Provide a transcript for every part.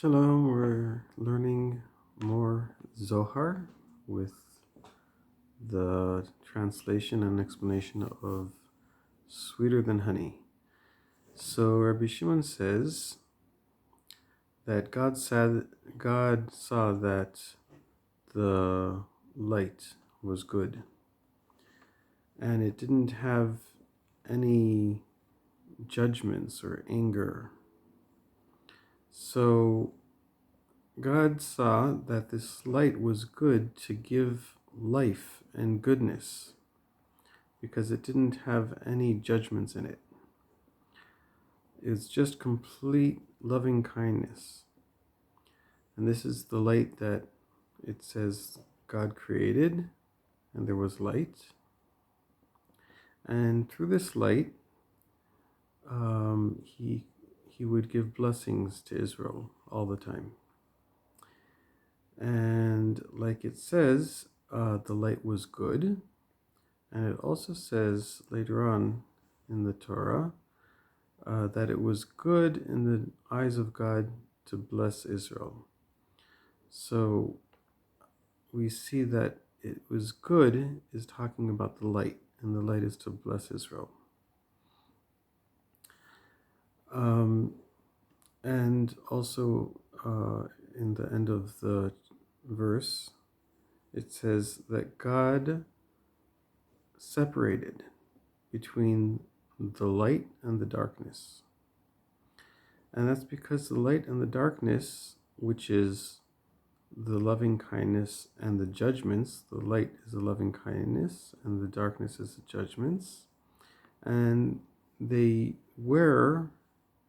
Shalom, we're learning more Zohar with the translation and explanation of Sweeter Than Honey. So Rabbi Shimon says that God saw that the light was good and it didn't have any judgments or anger. So God saw that this light was good to give life and goodness because it didn't have any judgments in it. It's just complete loving kindness. And this is the light that it says God created, and there was light. And through this light, he would give blessings to Israel all the time. And like it says, the light was good. And it also says later on in the Torah that it was good in the eyes of God to bless Israel. So we see that it was good is talking about the light, and the light is to bless Israel. And also in the end of the verse, it says that God separated between the light and the darkness. And that's because the light and the darkness, which is the loving kindness and the judgments, the light is the loving kindness and the darkness is the judgments, and they were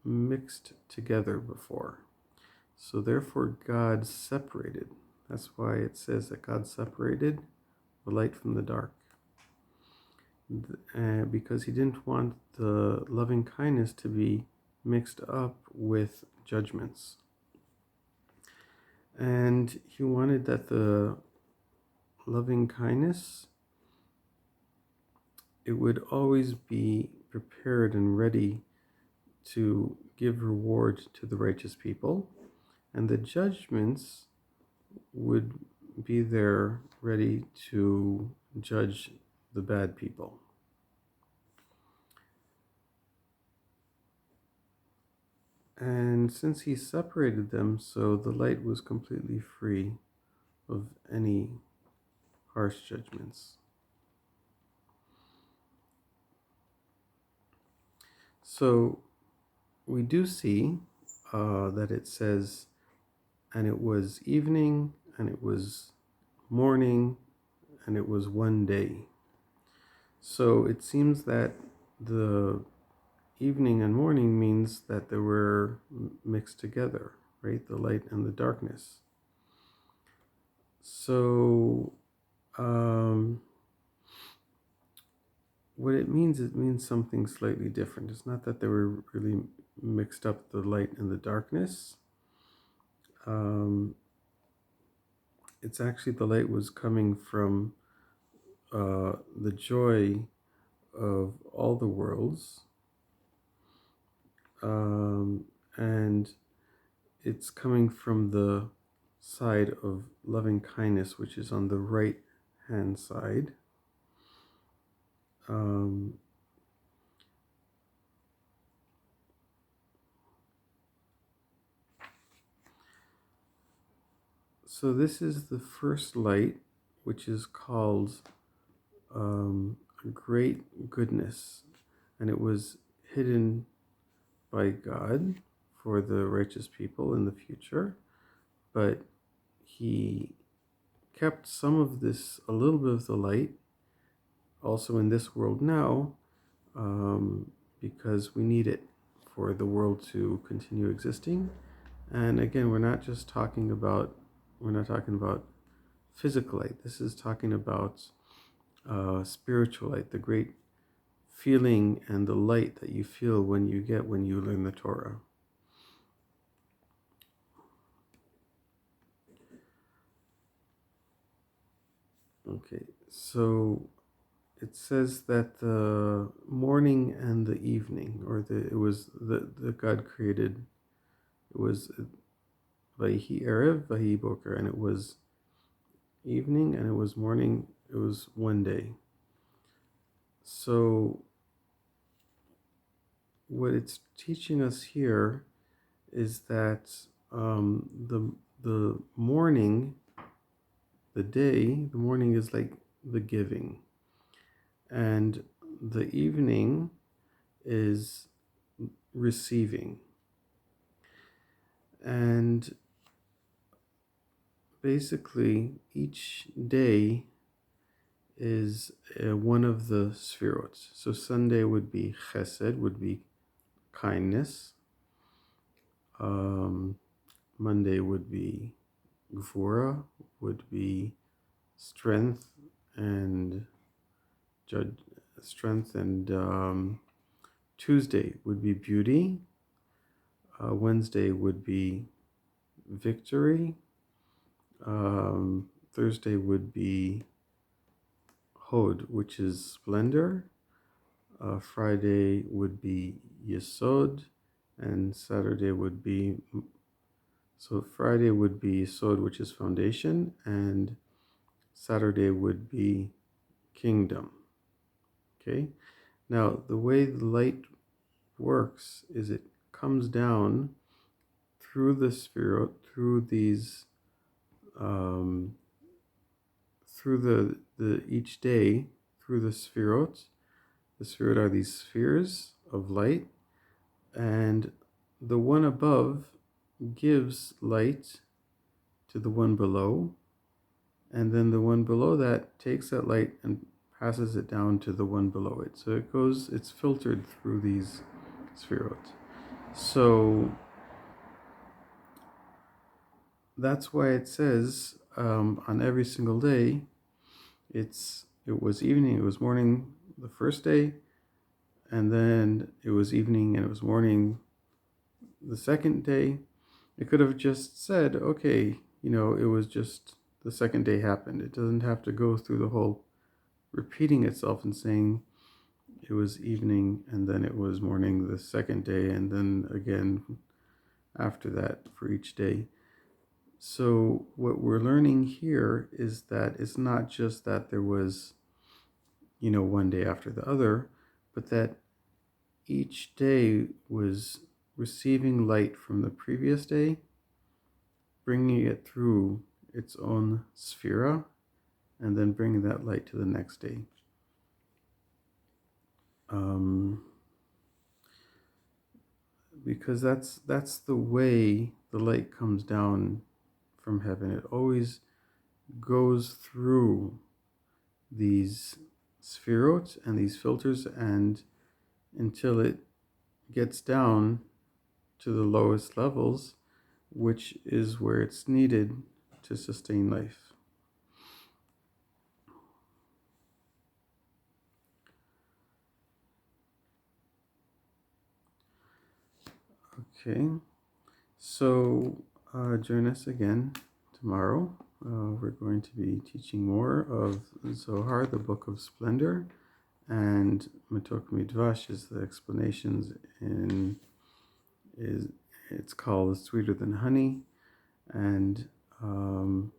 mixed together before. So therefore God separated. That's why it says that God separated the light from the dark. Because he didn't want the loving kindness to be mixed up with judgments. And he wanted that the loving kindness, it would always be prepared and ready to give reward to the righteous people, and the judgments would be there ready to judge the bad people. And since he separated them, so the light was completely free of any harsh judgments. So we do see that it says, and it was evening, and it was morning, and it was one day. So it seems that the evening and morning means that they were mixed together, right? The light and the darkness. So what it means something slightly different. It's not that they were really mixed up, the light and the darkness. It's actually the light was coming from the joy of all the worlds, and it's coming from the side of loving kindness, which is on the right hand side. So this is the first light, which is called great goodness, and it was hidden by God for the righteous people in the future, but he kept some of this, a little bit of the light, also in this world now, because we need it for the world to continue existing. And again, we're not talking about physical light. This is talking about spiritual light, the great feeling and the light that you feel when you learn the Torah. Okay, so it says that the morning and the evening, or the God created, it was Vayihi Erev, Vayihi Boker, and it was evening and it was morning. It was one day. So what it's teaching us here is that the morning, the morning is like the giving, and the evening is receiving. And basically, each day is one of the sfirot. So Sunday would be chesed, would be kindness. Um, Monday would be gvura, would be strength and judge, strength, and Tuesday would be beauty. Wednesday would be victory. Thursday would be hod, which is splendor. Friday would be yesod, and Saturday would be, so Friday would be yesod, which is foundation, and Saturday would be kingdom. Okay, now the way the light works is it comes down through the spherot, through these, through the each day, through the spherot. The spherot are these spheres of light, and the one above gives light to the one below, and then the one below that takes that light and passes it down to the one below it. So it's filtered through these spherot. So that's why it says on every single day, it was evening, it was morning the first day, and then it was evening and it was morning the second day. It could have just said, okay, it was just the second day happened. It doesn't have to go through the whole repeating itself and saying it was evening and then it was morning the second day and then again after that for each day. So what we're learning here is that it's not just that there was, one day after the other, but that each day was receiving light from the previous day, bringing it through its own sphera, and then bringing that light to the next day. Because that's the way the light comes down from heaven. It always goes through these spherot and these filters, and until it gets down to the lowest levels, which is where it's needed to sustain life. Okay, so join us again tomorrow. We're going to be teaching more of Zohar, the Book of Splendor, and Matok Midvash is the explanations it's called Sweeter Than Honey, and we'll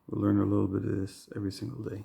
learn a little bit of this every single day.